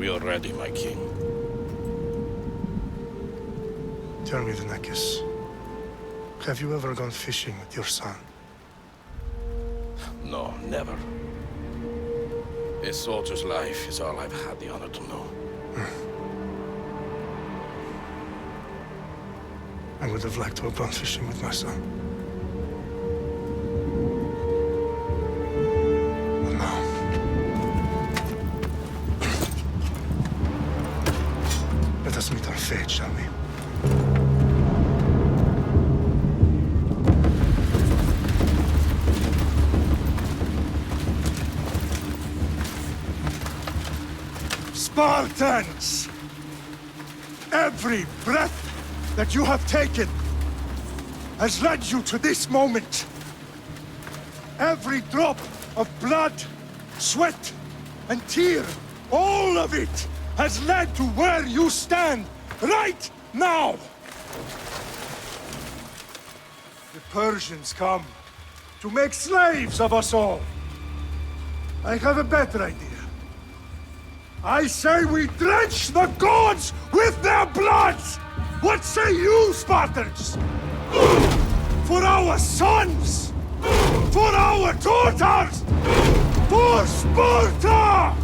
We are ready, my king. Tell me, Vinakis, have you ever gone fishing with your son? No, never. A soldier's life is all I've had the honor to know. I would have liked to have gone fishing with my son. But no. Let us meet our fate, shall we? Spartans! Every breath that you have taken has led you to this moment. Every drop of blood, sweat, and tear, all of it has led to where you stand right now. The Persians come to make slaves of us all. I have a better idea. I say we drench the gods with their bloods! What say you, Spartans? For our sons! For our daughters! For Sparta!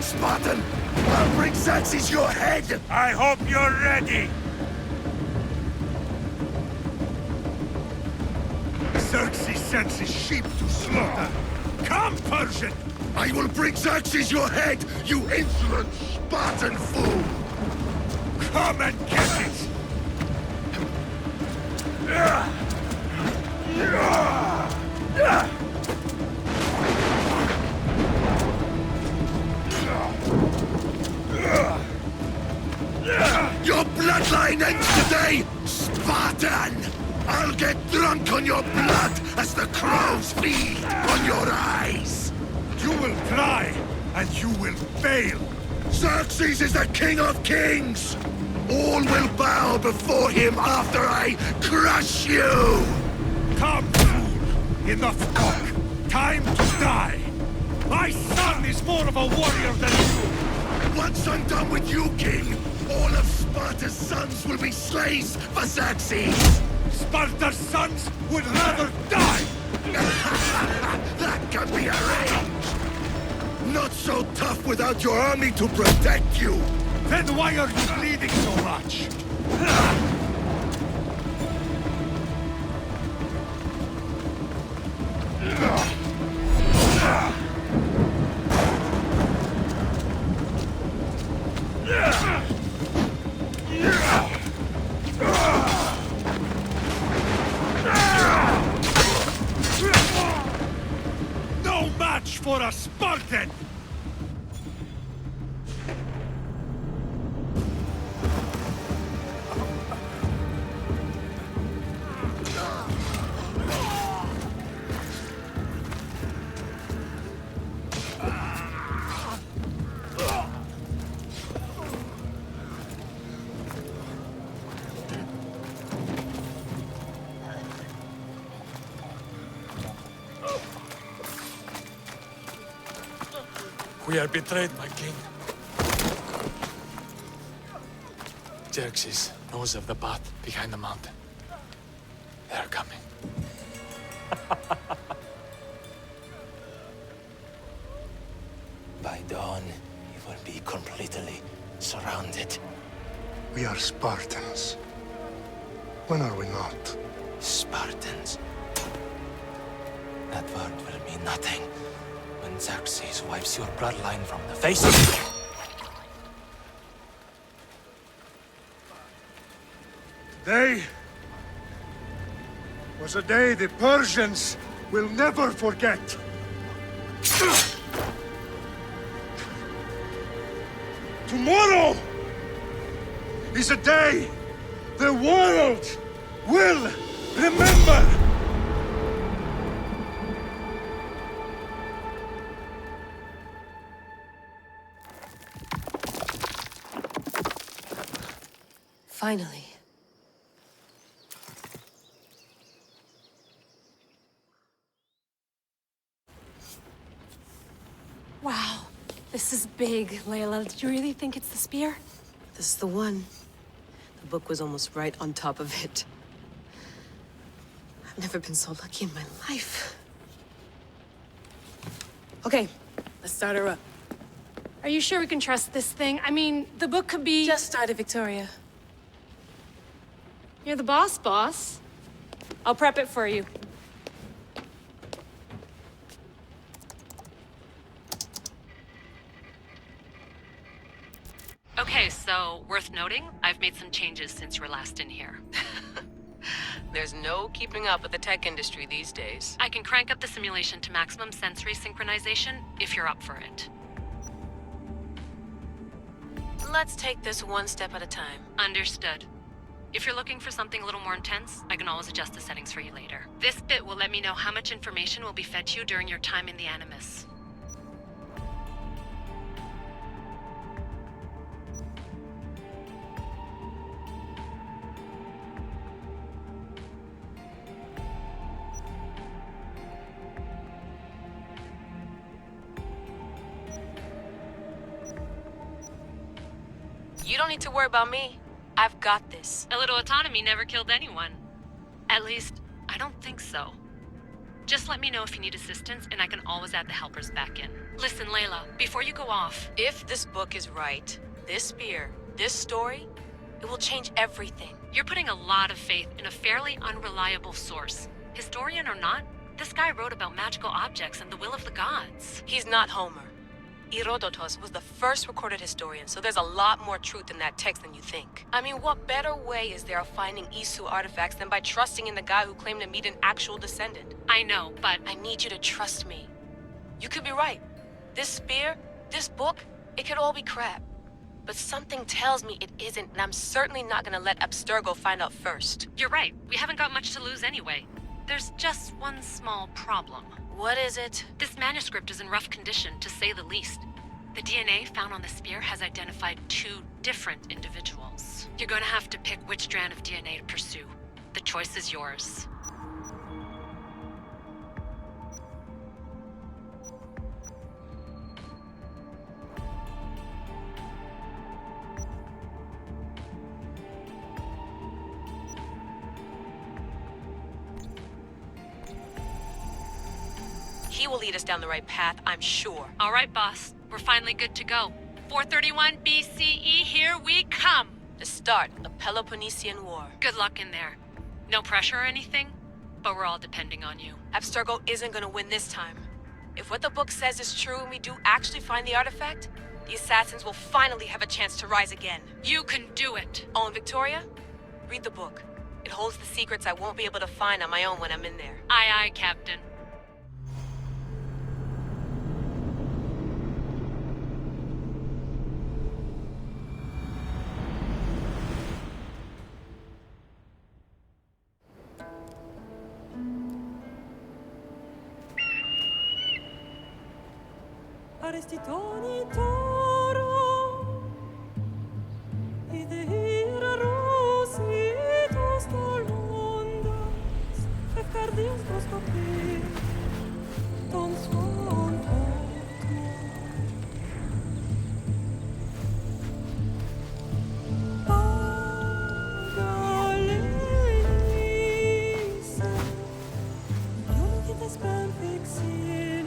Spartan! I'll bring Xerxes your head! I hope you're ready! Xerxes sends his sheep to slaughter. Come, Persian! I will bring Xerxes your head, you insolent Spartan fool! Come and get it! Your bloodline ends today, done, I'll get drunk on your blood as the crows feed on your eyes! You will cry, and you will fail. Xerxes is the king of kings! All will bow before him after I crush you! Come, fool! Enough talk! Time to die! My son is more of a warrior than you! Once I'm done with you, king, all of Sparta's sons will be slaves for Xerxes! Sparta's sons would rather die! That can be arranged! Not so tough without your army to protect you! Then why are you bleeding so much? No match for a Spartan! We are betrayed, my king. Xerxes knows of the path behind the mountain. They're coming. By dawn, you will be completely surrounded. We are Spartans. When are we not? Spartans. That word will mean nothing when Xerxes wipes your bloodline from the face of the... Today was a day the Persians will never forget. Tomorrow is a day the world will remember. Finally. Wow, this is big, Layla. Did you really think it's the spear? This is the one. The book was almost right on top of it. I've never been so lucky in my life. Okay, let's start her up. Are you sure we can trust this thing? I mean, the book could be... Just started, Victoria. You're the boss. I'll prep it for you. Okay, so worth noting, I've made some changes since you were last in here. There's no keeping up with the tech industry these days. I can crank up the simulation to maximum sensory synchronization if you're up for it. Let's take this one step at a time. Understood. If you're looking for something a little more intense, I can always adjust the settings for you later. This bit will let me know how much information will be fed to you during your time in the Animus. You don't need to worry about me. I've got this. A little autonomy never killed anyone. At least, I don't think so. Just let me know if you need assistance, and I can always add the helpers back in. Listen, Layla, before you go off... If this book is right, this spear, this story, it will change everything. You're putting a lot of faith in a fairly unreliable source. Historian or not, this guy wrote about magical objects and the will of the gods. He's not Homer. Herodotus was the first recorded historian, so there's a lot more truth in that text than you think. I mean, what better way is there of finding Isu artifacts than by trusting in the guy who claimed to meet an actual descendant? I know, but... I need you to trust me. You could be right. This spear, this book, it could all be crap. But something tells me it isn't, and I'm certainly not gonna let Abstergo find out first. You're right. We haven't got much to lose anyway. There's just one small problem. What is it? This manuscript is in rough condition, to say the least. The DNA found on the spear has identified 2 different individuals. You're gonna have to pick which strand of DNA to pursue. The choice is yours. He will lead us down the right path, I'm sure. All right, boss. We're finally good to go. 431 BCE, here we come! The start of Peloponnesian War. Good luck in there. No pressure or anything, but we're all depending on you. Abstergo isn't gonna win this time. If what the book says is true and we do actually find the artifact, the assassins will finally have a chance to rise again. You can do it! Oh, and Victoria? Read the book. It holds the secrets I won't be able to find on my own when I'm in there. Aye, aye, Captain. Arrestitoni toro, idehira rositos tolondas, efkardios proskopir, ton svon Pagalese, Ionites benfixion.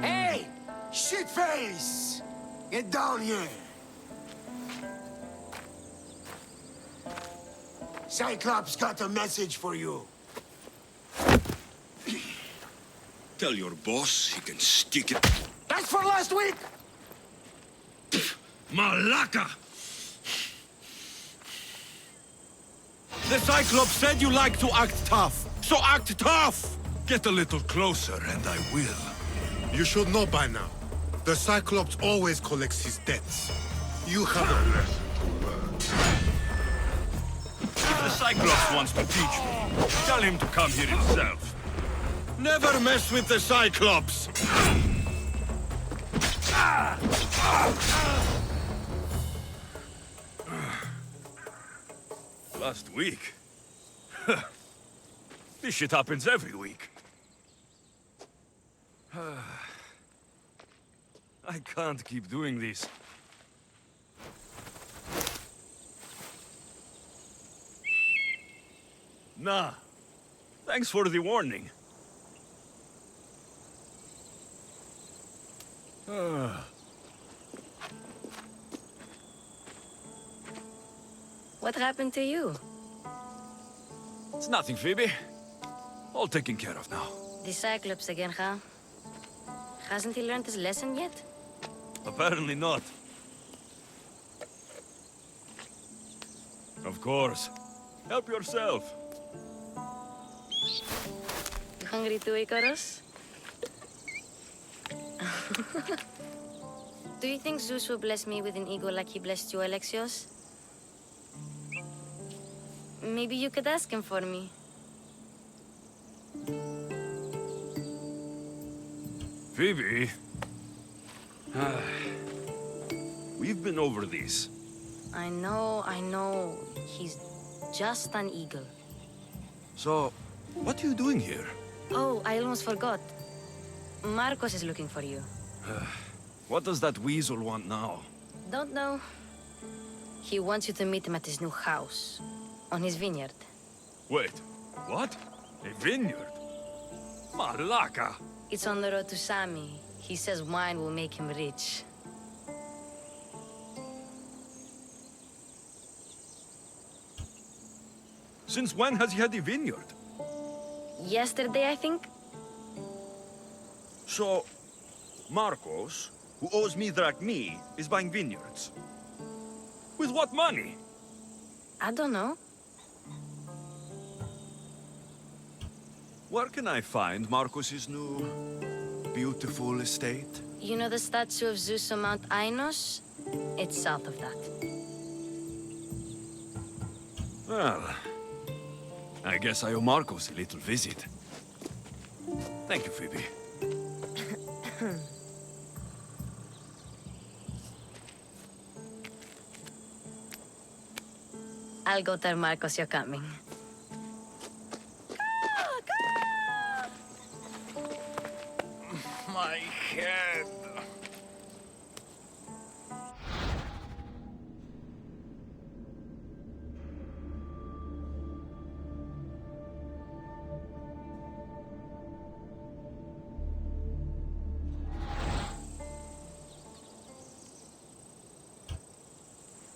Hey! Shitface! Get down here! Cyclops got a message for you. Tell your boss he can stick it. That's for last week! Malaka! The Cyclops said you like to act tough, so act tough! Get a little closer and I will. You should know by now. The Cyclops always collects his debts. You have a lesson to learn. If the Cyclops wants to teach me, tell him to come here himself. Never mess with the Cyclops! Last week? This shit happens every week. I can't keep doing this. Nah. Thanks for the warning. What happened to you? It's nothing, Phoebe. All taken care of now. The Cyclops again, huh? Hasn't he learned his lesson yet? Apparently not. Of course. Help yourself. You hungry too, Icarus? Do you think Zeus will bless me with an ego like he blessed you, Alexios? Maybe you could ask him for me. Phoebe. We've been over these. I know. He's just an eagle. So, what are you doing here? Oh, I almost forgot. Marcos is looking for you. What does that weasel want now? Don't know. He wants you to meet him at his new house. on his vineyard. Wait, what? A vineyard? Malaka! It's on the road to Sami. He says wine will make him rich. Since when has he had a vineyard? Yesterday, I think? So, Marcos, who owes me drachmi, is buying vineyards. With what money? I don't know. Where can I find Marcos's new, beautiful estate? You know the statue of Zeus on Mount Ainos? It's south of that. Well, I guess I owe Marcos a little visit. Thank you, Phoebe. I'll go tell Marcos you're coming. My head.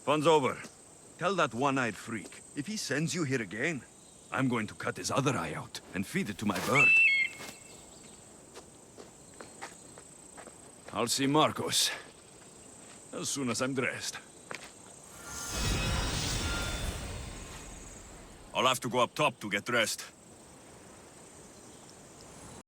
Fun's over. Tell that one-eyed freak, if he sends you here again, I'm going to cut his other eye out and feed it to my bird. I'll see Marcos as soon as I'm dressed. I'll have to go up top to get dressed.